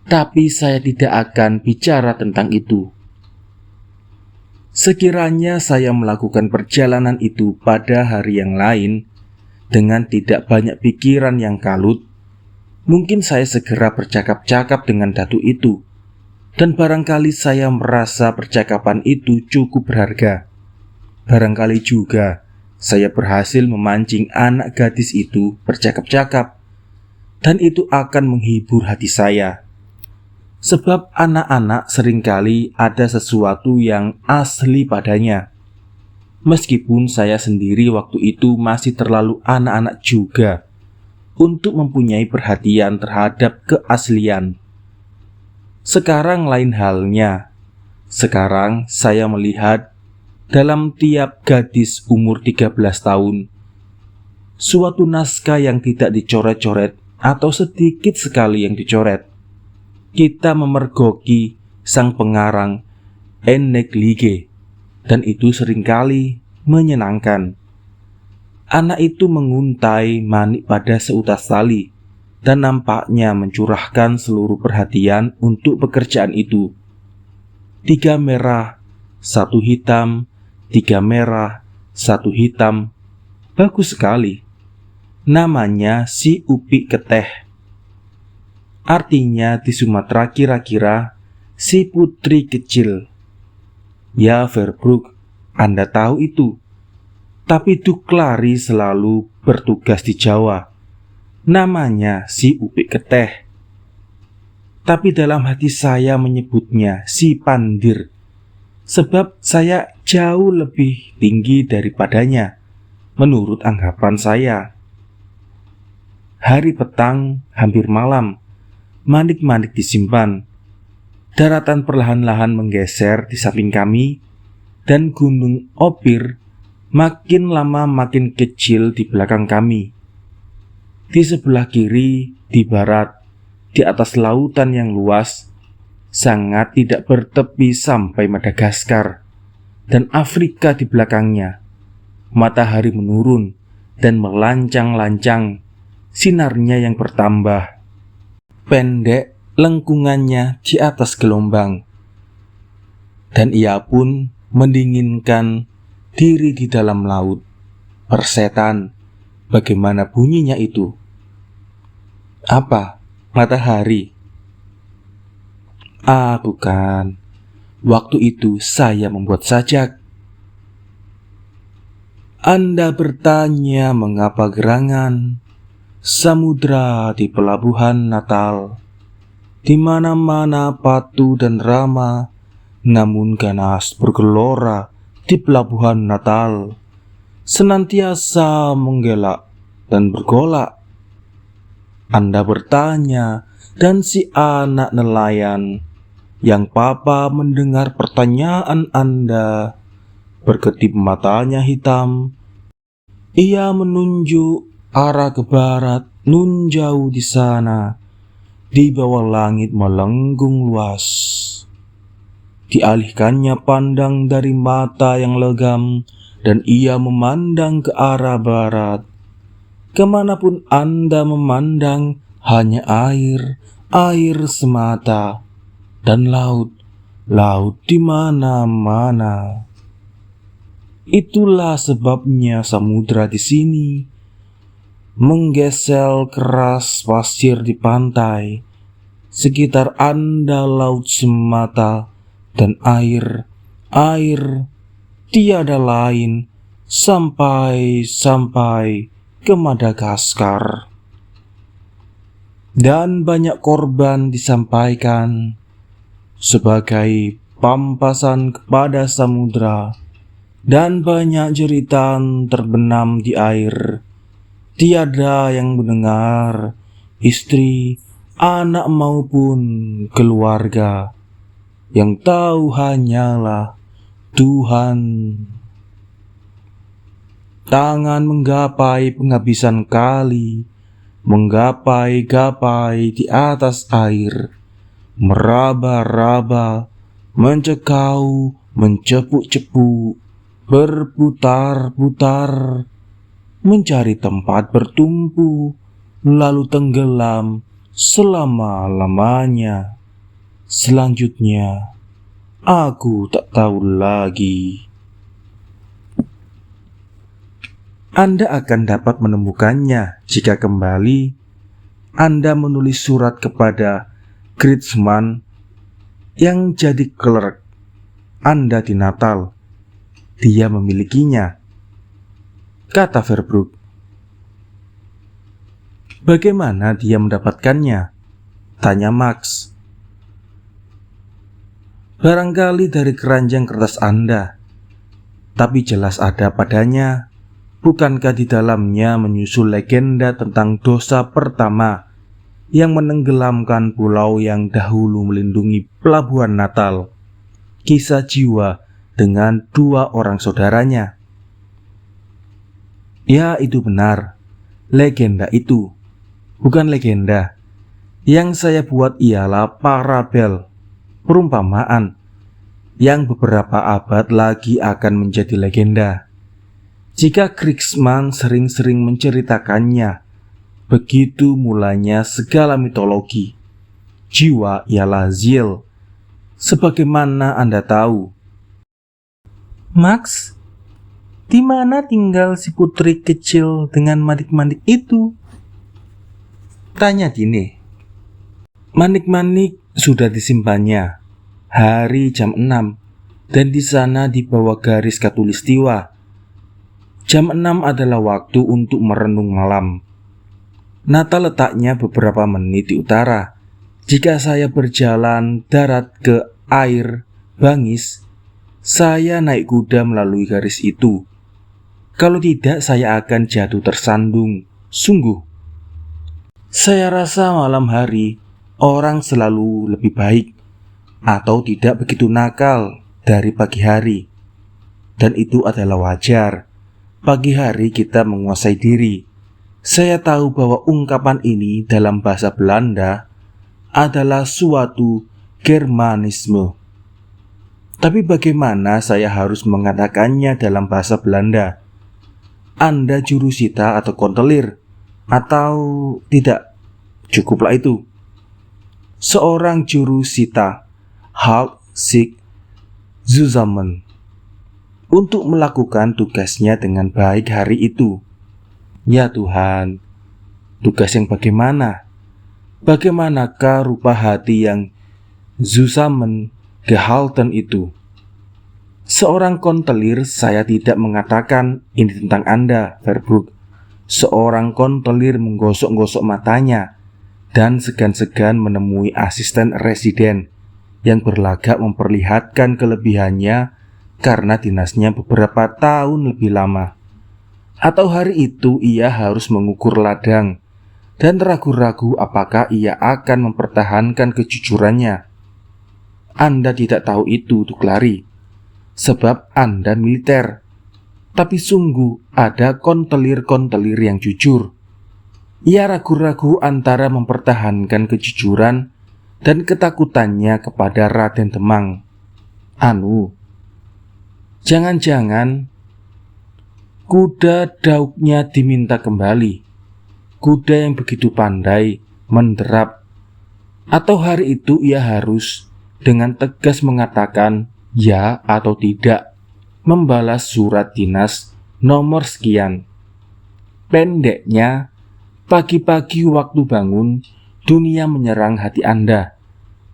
tapi saya tidak akan bicara tentang itu. Sekiranya saya melakukan perjalanan itu pada hari yang lain dengan tidak banyak pikiran yang kalut, mungkin saya segera bercakap-cakap dengan datuk itu, dan barangkali saya merasa percakapan itu cukup berharga. Barangkali juga saya berhasil memancing anak gadis itu bercakap-cakap, dan itu akan menghibur hati saya. Sebab anak-anak seringkali ada sesuatu yang asli padanya. Meskipun saya sendiri waktu itu masih terlalu anak-anak juga untuk mempunyai perhatian terhadap keaslian. Sekarang lain halnya. Sekarang saya melihat dalam tiap gadis umur 13 tahun suatu naskah yang tidak dicoret-coret atau sedikit sekali yang dicoret. Kita memergoki sang pengarang en négligé, dan itu seringkali menyenangkan. Anak itu menguntai manik pada seutas tali dan nampaknya mencurahkan seluruh perhatian untuk pekerjaan itu. 3 merah, 1 hitam, 3 merah, 1 hitam. Bagus sekali. Namanya si Upi Keteh. Artinya di Sumatera kira-kira si putri kecil. Ya Verbrugge, Anda tahu itu. Tapi Duklari selalu bertugas di Jawa. Namanya si Upi Keteh. Tapi dalam hati saya menyebutnya si Pandir, sebab saya jauh lebih tinggi daripadanya, menurut anggapan saya. Hari petang, hampir malam, manik-manik disimpan. Daratan perlahan-lahan menggeser di samping kami, dan gunung Opir makin lama makin kecil di belakang kami. Di sebelah kiri, di barat, di atas lautan yang luas, sangat tidak bertepi sampai Madagaskar, dan Afrika di belakangnya. Matahari menurun dan melancang-lancang, sinarnya yang bertambah. Pendek lengkungannya di atas gelombang, dan ia pun mendinginkan diri di dalam laut. Persetan, bagaimana bunyinya itu? Apa? Matahari? Bukan. Waktu itu saya membuat sajak. Anda bertanya mengapa gerangan samudra di pelabuhan Natal Di mana-mana patuh dan ramah, namun ganas bergelora di pelabuhan Natal, senantiasa menggelak dan bergolak. Anda bertanya, dan si anak nelayan yang papa mendengar pertanyaan Anda, berkedip matanya hitam. Ia menunjuk arah ke barat, nun jauh di sana. Di bawah langit melengkung luas. Dialihkannya pandang dari mata yang legam, dan ia memandang ke arah barat. Kemanapun Anda memandang, hanya air, air semata, dan laut, laut di mana-mana. Itulah sebabnya samudra di sini menggesel keras pasir di pantai. Sekitar Anda laut semata dan air, air tiada lain sampai ke Madagaskar. Dan banyak korban disampaikan sebagai pampasan kepada samudra, dan banyak jeritan terbenam di air. Tiada yang mendengar, istri, anak maupun keluarga. Yang tahu hanyalah Tuhan. Tangan menggapai penghabisan kali, menggapai-gapai di atas air, meraba-raba, mencekau, mencepuk-cepuk, berputar-putar, mencari tempat bertumpu, lalu tenggelam selama-lamanya. Selanjutnya, aku tak tahu lagi. Anda akan dapat menemukannya jika kembali Anda menulis surat kepada Kreutzmann yang jadi clerk Anda di Natal. Dia memilikinya, kata Verbrugge. Bagaimana dia mendapatkannya? Tanya Max. Barangkali dari keranjang kertas Anda, tapi jelas ada padanya. Bukankah di dalamnya menyusul legenda tentang dosa pertama yang menenggelamkan pulau yang dahulu melindungi pelabuhan Natal? Kisah jiwa dengan 2 orang saudaranya. Ya, itu benar. Legenda itu bukan legenda. Yang saya buat ialah parabel, perumpamaan yang beberapa abad lagi akan menjadi legenda. Jika Kreutzmann sering-sering menceritakannya, begitu mulanya segala mitologi. Jiwa ialah ziel, sebagaimana Anda tahu. Max, di mana tinggal si putri kecil dengan manik-manik itu? Tanya Dine. Manik-manik sudah disimpannya hari jam 6, dan di sana di bawah garis khatulistiwa. Jam 6 adalah waktu untuk merenung malam. Natal letaknya beberapa menit di utara. Jika saya berjalan darat ke air Bangis, saya naik kuda melalui garis itu. Kalau tidak, saya akan jatuh tersandung. Sungguh, saya rasa malam hari orang selalu lebih baik atau tidak begitu nakal dari pagi hari. Dan itu adalah wajar. Pagi hari kita menguasai diri. Saya tahu bahwa ungkapan ini dalam bahasa Belanda adalah suatu Germanisme. Tapi bagaimana saya harus mengatakannya dalam bahasa Belanda? Anda jurusita atau kontelir, atau tidak? Cukuplah itu. Seorang jurusita, halt sich zusammen, untuk melakukan tugasnya dengan baik hari itu. Ya Tuhan, tugas yang bagaimana? Bagaimanakah rupa hati yang zusammen gehalten itu? Seorang kontelir, saya tidak mengatakan ini tentang Anda, Verbrugge. Seorang kontelir menggosok-gosok matanya. dan segan-segan menemui asisten residen yang berlagak memperlihatkan kelebihannya karena dinasnya beberapa tahun lebih lama. Atau hari itu ia harus mengukur ladang dan ragu-ragu apakah ia akan mempertahankan kejujurannya. Anda tidak tahu itu, Tuklari, sebab Anda militer. Tapi sungguh ada kontelir-kontelir yang jujur. Ia ragu-ragu antara mempertahankan kejujuran dan ketakutannya kepada Raden Demang. Jangan-jangan kuda dauknya diminta kembali. Kuda yang begitu pandai menderap. Atau hari itu ia harus dengan tegas mengatakan ya atau tidak, membalas surat dinas nomor sekian. Pendeknya, pagi-pagi waktu bangun, dunia menyerang hati Anda.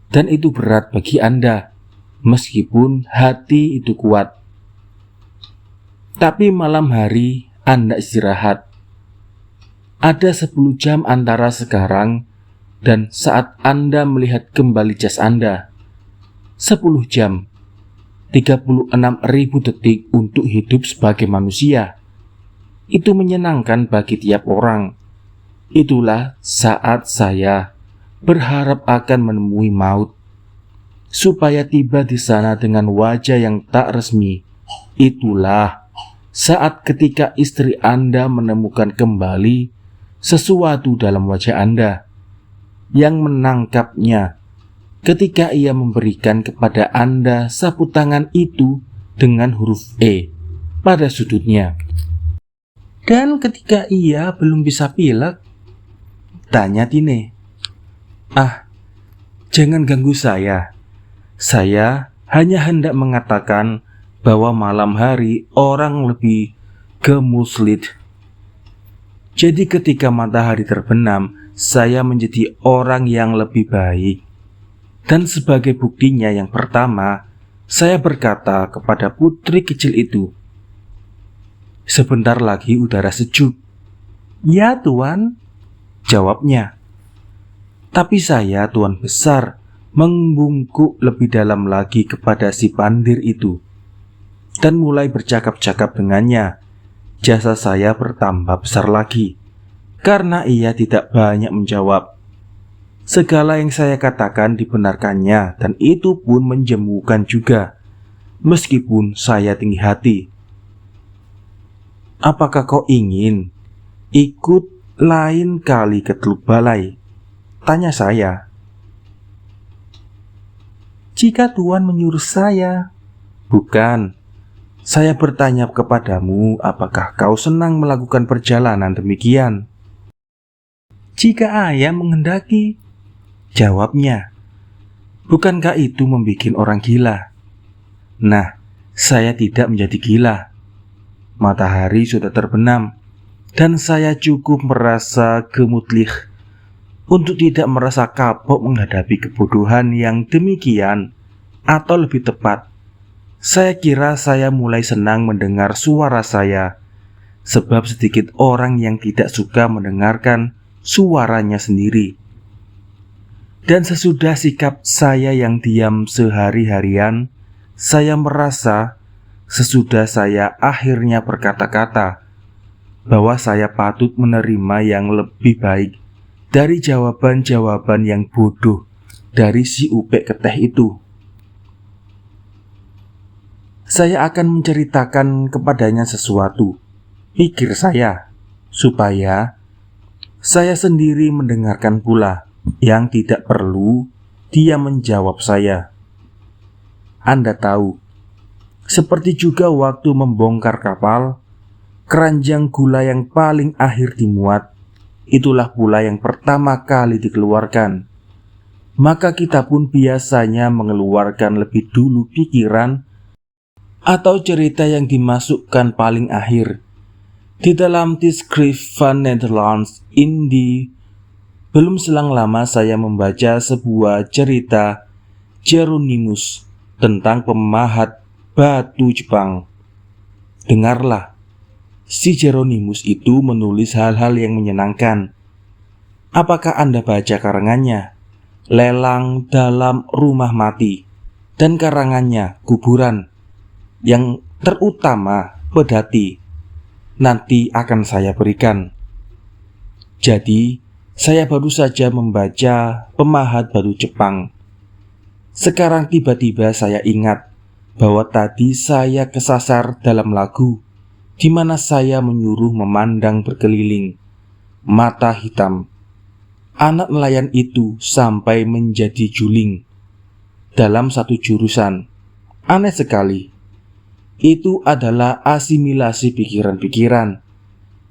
Dan itu berat bagi Anda, meskipun hati itu kuat. Tapi malam hari Anda istirahat. Ada 10 jam antara sekarang dan saat Anda melihat kembali jas Anda. 10 jam, 36.000 detik untuk hidup sebagai manusia. Itu menyenangkan bagi tiap orang. Itulah saat saya berharap akan menemui maut, supaya tiba di sana dengan wajah yang tak resmi. Itulah saat ketika istri Anda menemukan kembali sesuatu dalam wajah Anda yang menangkapnya ketika ia memberikan kepada Anda sapu tangan itu dengan huruf E pada sudutnya. Dan ketika ia belum bisa pilek, tanya Tine, jangan ganggu saya. Saya hanya hendak mengatakan bahwa malam hari orang lebih gemuslit. Jadi ketika matahari terbenam, saya menjadi orang yang lebih baik. Dan sebagai buktinya yang pertama, saya berkata kepada putri kecil itu, "Sebentar lagi udara sejuk." "Ya, Tuan," jawabnya. Tapi saya, Tuan besar, membungkuk lebih dalam lagi kepada si pandir itu dan mulai bercakap-cakap dengannya. Jasa saya bertambah besar lagi karena ia tidak banyak menjawab. Segala yang saya katakan dibenarkannya, dan itu pun menjemukan juga, meskipun saya tinggi hati. "Apakah kau ingin ikut lain kali ke Teluk Balai?" tanya saya. "Jika Tuan menyuruh saya." "Bukan. Saya bertanya kepadamu, apakah kau senang melakukan perjalanan demikian?" "Jika ayah menghendaki," jawabnya. "Bukankah itu membuat orang gila?" Nah, saya tidak menjadi gila. Matahari sudah terbenam, dan saya cukup merasa gemutlih untuk tidak merasa kapok menghadapi kebodohan yang demikian. Atau lebih tepat, saya kira saya mulai senang mendengar suara saya, sebab sedikit orang yang tidak suka mendengarkan suaranya sendiri. Dan sesudah sikap saya yang diam sehari-harian, saya merasa sesudah saya akhirnya berkata-kata bahwa saya patut menerima yang lebih baik dari jawaban-jawaban yang bodoh dari si Upek Keteh itu. Saya akan menceritakan kepadanya sesuatu, pikir saya, supaya saya sendiri mendengarkan pula, yang tidak perlu dia menjawab saya. Anda tahu, seperti juga waktu membongkar kapal, keranjang gula yang paling akhir dimuat, itulah pula yang pertama kali dikeluarkan. Maka kita pun biasanya mengeluarkan lebih dulu pikiran atau cerita yang dimasukkan paling akhir. Di dalam Tijdschrift van Nederlands Indie, belum selang lama saya membaca sebuah cerita Jeronimus tentang pemahat batu Jepang. Dengarlah, si Jeronimus itu menulis hal-hal yang menyenangkan. Apakah Anda baca karangannya, Lelang Dalam Rumah Mati, dan karangannya Kuburan, yang terutama pedati, nanti akan saya berikan. Jadi, saya baru saja membaca Pemahat Batu Jepang. Sekarang tiba-tiba saya ingat bahwa tadi saya kesasar dalam lagu di mana saya menyuruh memandang berkeliling, mata hitam. Anak nelayan itu sampai menjadi juling dalam satu jurusan. Aneh sekali. Itu adalah asimilasi pikiran-pikiran.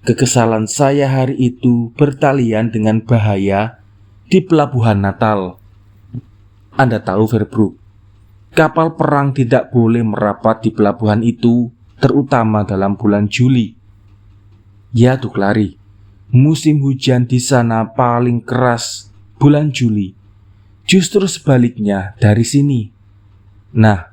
Kekesalan saya hari itu bertalian dengan bahaya di pelabuhan Natal. Anda tahu, Verbroek, kapal perang tidak boleh merapat di pelabuhan itu, terutama dalam bulan Juli. Ya, Duklari, musim hujan di sana paling keras bulan Juli. Justru sebaliknya dari sini. Nah,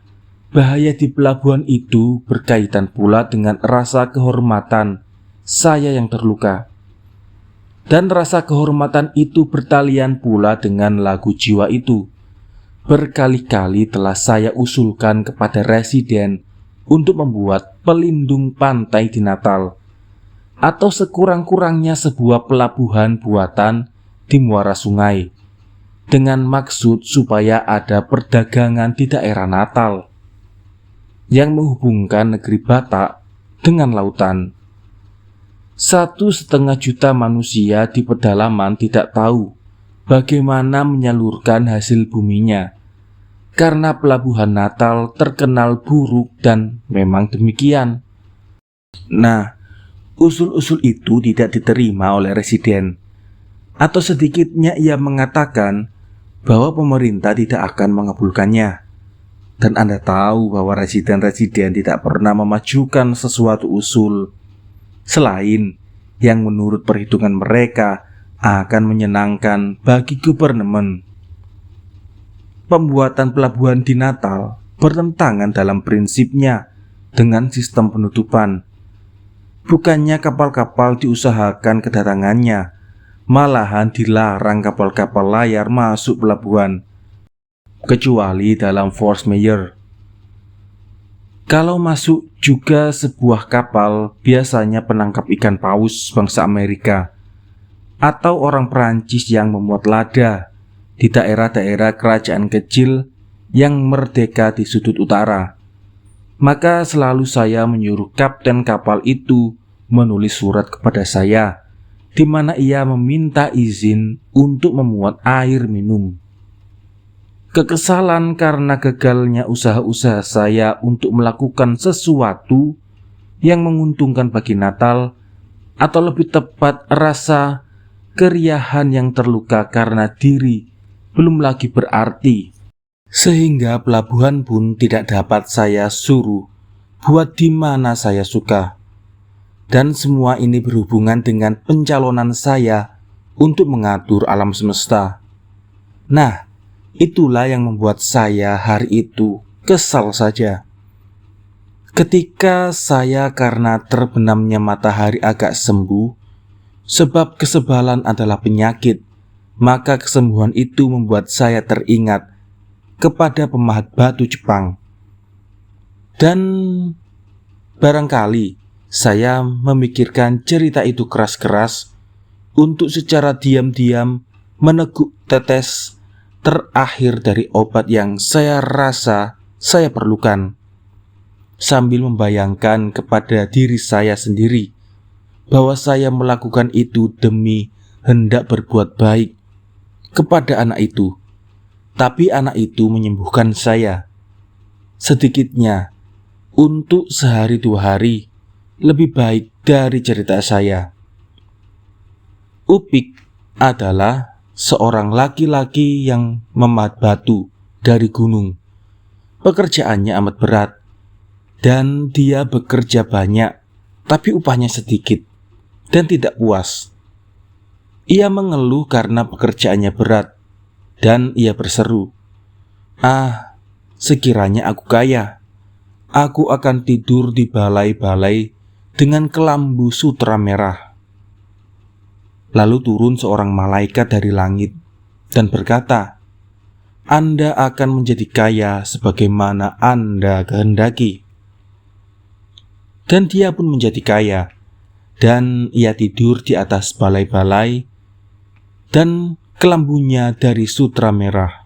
bahaya di pelabuhan itu berkaitan pula dengan rasa kehormatan saya yang terluka. Dan rasa kehormatan itu bertalian pula dengan lagu jiwa itu. Berkali-kali telah saya usulkan kepada residen untuk membuat pelindung pantai di Natal, atau sekurang-kurangnya sebuah pelabuhan buatan di muara sungai, dengan maksud supaya ada perdagangan di daerah Natal yang menghubungkan negeri Batak dengan lautan. 1,5 juta manusia di pedalaman tidak tahu bagaimana menyalurkan hasil buminya, karena pelabuhan Natal terkenal buruk dan memang demikian. Nah, usul-usul itu tidak diterima oleh residen, atau sedikitnya ia mengatakan bahwa pemerintah tidak akan mengabulkannya. Dan Anda tahu bahwa residen-residen tidak pernah memajukan sesuatu usul selain yang menurut perhitungan mereka akan menyenangkan bagi gubernemen. Pembuatan pelabuhan di Natal bertentangan dalam prinsipnya dengan sistem penutupan. Bukannya kapal-kapal diusahakan kedatangannya, malahan dilarang kapal-kapal layar masuk pelabuhan, kecuali dalam force majeure. Kalau masuk juga sebuah kapal, biasanya penangkap ikan paus bangsa Amerika atau orang Perancis yang memuat lada di daerah-daerah kerajaan kecil yang merdeka di sudut utara. Maka selalu saya menyuruh kapten kapal itu menulis surat kepada saya, di mana ia meminta izin untuk memuat air minum. Kekesalan karena gagalnya usaha-usaha saya untuk melakukan sesuatu yang menguntungkan bagi Natal, atau lebih tepat rasa keriahan yang terluka karena diri belum lagi berarti, sehingga pelabuhan pun tidak dapat saya suruh buat di mana saya suka. Dan semua ini berhubungan dengan pencalonan saya untuk mengatur alam semesta. Nah, itulah yang membuat saya hari itu kesal saja. Ketika saya karena terbenamnya matahari agak sembuh, sebab kesebalan adalah penyakit, maka kesembuhan itu membuat saya teringat kepada Pemahat Batu Jepang. Dan barangkali saya memikirkan cerita itu keras-keras untuk secara diam-diam meneguk tetes terakhir dari obat yang saya rasa saya perlukan, sambil membayangkan kepada diri saya sendiri bahwa saya melakukan itu demi hendak berbuat baik kepada anak itu. Tapi anak itu menyembuhkan saya, sedikitnya untuk sehari 2 hari, lebih baik dari cerita saya. Upik adalah seorang laki-laki yang memahat batu dari gunung. Pekerjaannya amat berat, dan dia bekerja banyak, tapi upahnya sedikit, dan tidak puas. Ia mengeluh karena pekerjaannya berat, dan ia berseru, "Ah, sekiranya aku kaya, aku akan tidur di balai-balai dengan kelambu sutra merah." Lalu turun seorang malaikat dari langit dan berkata, "Anda akan menjadi kaya sebagaimana Anda kehendaki." Dan dia pun menjadi kaya, dan ia tidur di atas balai-balai dan kelambunya dari sutra merah.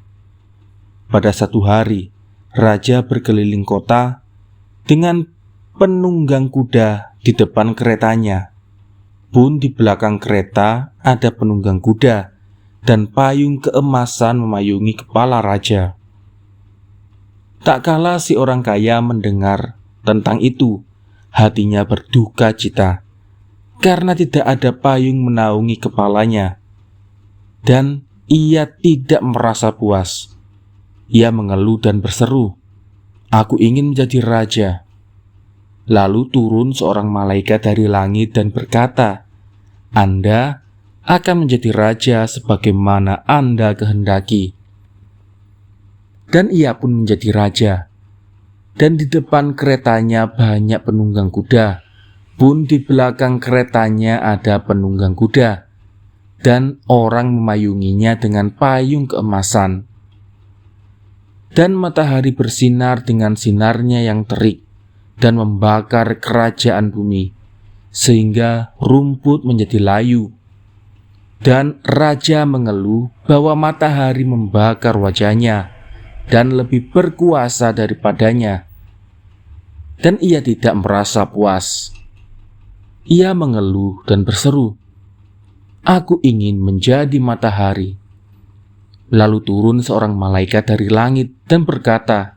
Pada satu hari, raja berkeliling kota dengan penunggang kuda di depan keretanya. Pun di belakang kereta ada penunggang kuda, dan payung keemasan memayungi kepala raja. Tak kala si orang kaya mendengar tentang itu, hatinya berduka cita, karena tidak ada payung menaungi kepalanya, dan ia tidak merasa puas. Ia mengeluh dan berseru, "Aku ingin menjadi raja." Lalu turun seorang malaikat dari langit dan berkata, "Anda akan menjadi raja sebagaimana Anda kehendaki." Dan ia pun menjadi raja. Dan di depan keretanya banyak penunggang kuda, pun di belakang keretanya ada penunggang kuda, dan orang memayunginya dengan payung keemasan. Dan matahari bersinar dengan sinarnya yang terik dan membakar kerajaan bumi, sehingga rumput menjadi layu. Dan raja mengeluh bahwa matahari membakar wajahnya dan lebih berkuasa daripadanya, dan ia tidak merasa puas. Ia mengeluh dan berseru, "Aku ingin menjadi matahari." Lalu turun seorang malaikat dari langit dan berkata,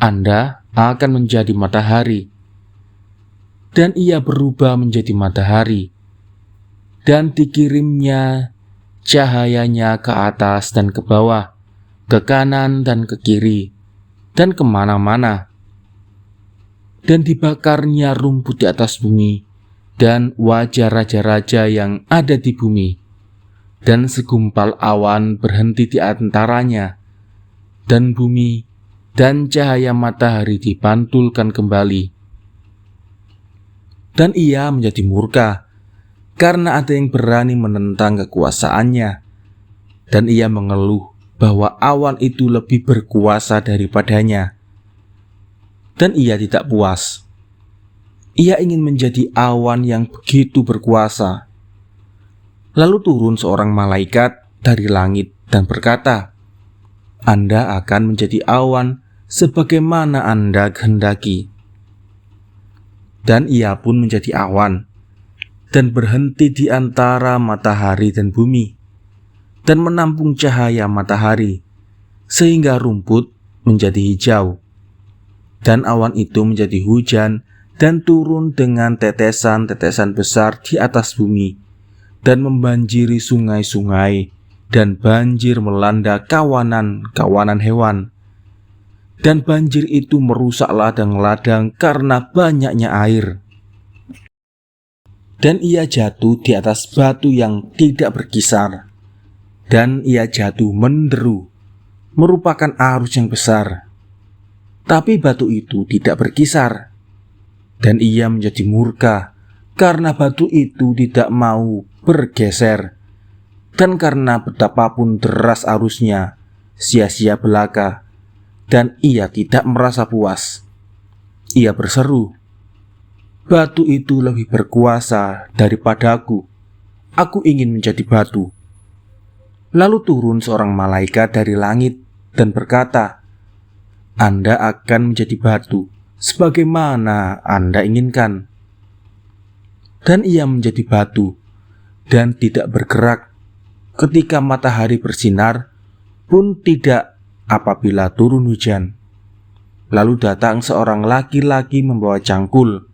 "Anda akan menjadi matahari." Dan ia berubah menjadi matahari, dan dikirimnya cahayanya ke atas dan ke bawah, ke kanan dan ke kiri, dan kemana-mana. Dan dibakarnya rumput di atas bumi, dan wajah raja-raja yang ada di bumi. Dan segumpal awan berhenti di antaranya, dan bumi dan cahaya matahari dipantulkan kembali. Dan ia menjadi murka, karena ada yang berani menentang kekuasaannya. Dan ia mengeluh bahwa awan itu lebih berkuasa daripadanya. Dan ia tidak puas. Ia ingin menjadi awan yang begitu berkuasa. Lalu turun seorang malaikat dari langit dan berkata, "Anda akan menjadi awan sebagaimana Anda kehendaki." Dan ia pun menjadi awan, dan berhenti di antara matahari dan bumi, dan menampung cahaya matahari, sehingga rumput menjadi hijau. Dan awan itu menjadi hujan, dan turun dengan tetesan-tetesan besar di atas bumi, dan membanjiri sungai-sungai, dan banjir melanda kawanan-kawanan hewan. Dan banjir itu merusak ladang-ladang karena banyaknya air. Dan ia jatuh di atas batu yang tidak berkisar, dan ia jatuh menderu, merupakan arus yang besar. Tapi batu itu tidak berkisar, dan ia menjadi murka karena batu itu tidak mau bergeser, dan karena betapapun deras arusnya, sia-sia belaka, dan ia tidak merasa puas. Ia berseru, "Batu itu lebih berkuasa daripadaku. Aku ingin menjadi batu." Lalu turun seorang malaikat dari langit dan berkata, "Anda akan menjadi batu sebagaimana Anda inginkan." Dan ia menjadi batu dan tidak bergerak ketika matahari bersinar, pun tidak apabila turun hujan. Lalu datang seorang laki-laki membawa cangkul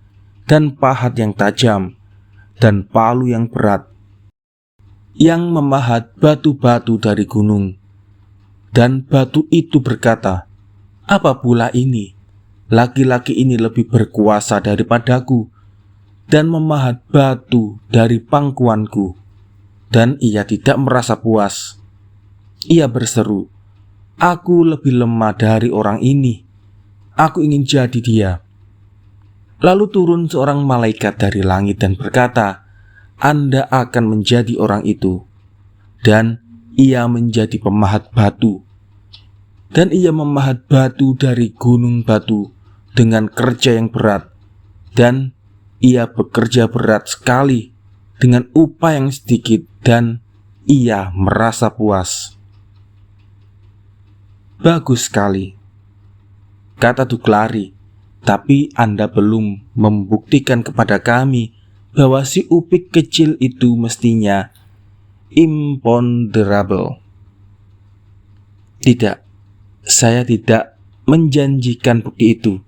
dan pahat yang tajam dan palu yang berat, yang memahat batu-batu dari gunung. Dan batu itu berkata, "Apa pula ini? Laki-laki ini lebih berkuasa daripadaku, dan memahat batu dari pangkuanku." Dan ia tidak merasa puas. Ia berseru, "Aku lebih lemah dari orang ini. Aku ingin jadi dia." Lalu turun seorang malaikat dari langit dan berkata, Anda akan menjadi orang itu. Dan ia menjadi pemahat batu. Dan ia memahat batu dari gunung batu dengan kerja yang berat. Dan ia bekerja berat sekali dengan upah yang sedikit, dan ia merasa puas. Bagus sekali, kata Duklari. Tapi Anda belum membuktikan kepada kami bahwa si Upik kecil itu mestinya imponderable. Tidak, saya tidak menjanjikan bukti itu.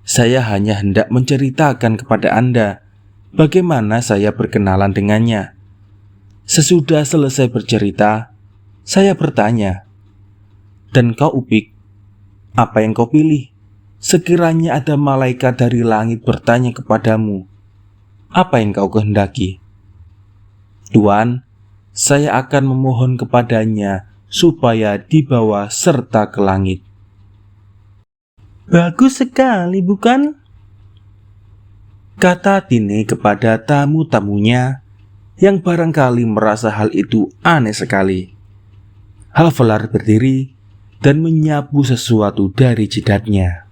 Saya hanya hendak menceritakan kepada Anda bagaimana saya berkenalan dengannya. Sesudah selesai bercerita, saya bertanya, "Dan kau, Upik, apa yang kau pilih? Sekiranya ada malaikat dari langit bertanya kepadamu, apa yang kau kehendaki?" "Tuan, saya akan memohon kepadanya supaya dibawa serta ke langit." "Bagus sekali, bukan?" kata Tine kepada tamu-tamunya yang barangkali merasa hal itu aneh sekali. Halvelar berdiri dan menyapu sesuatu dari jidatnya.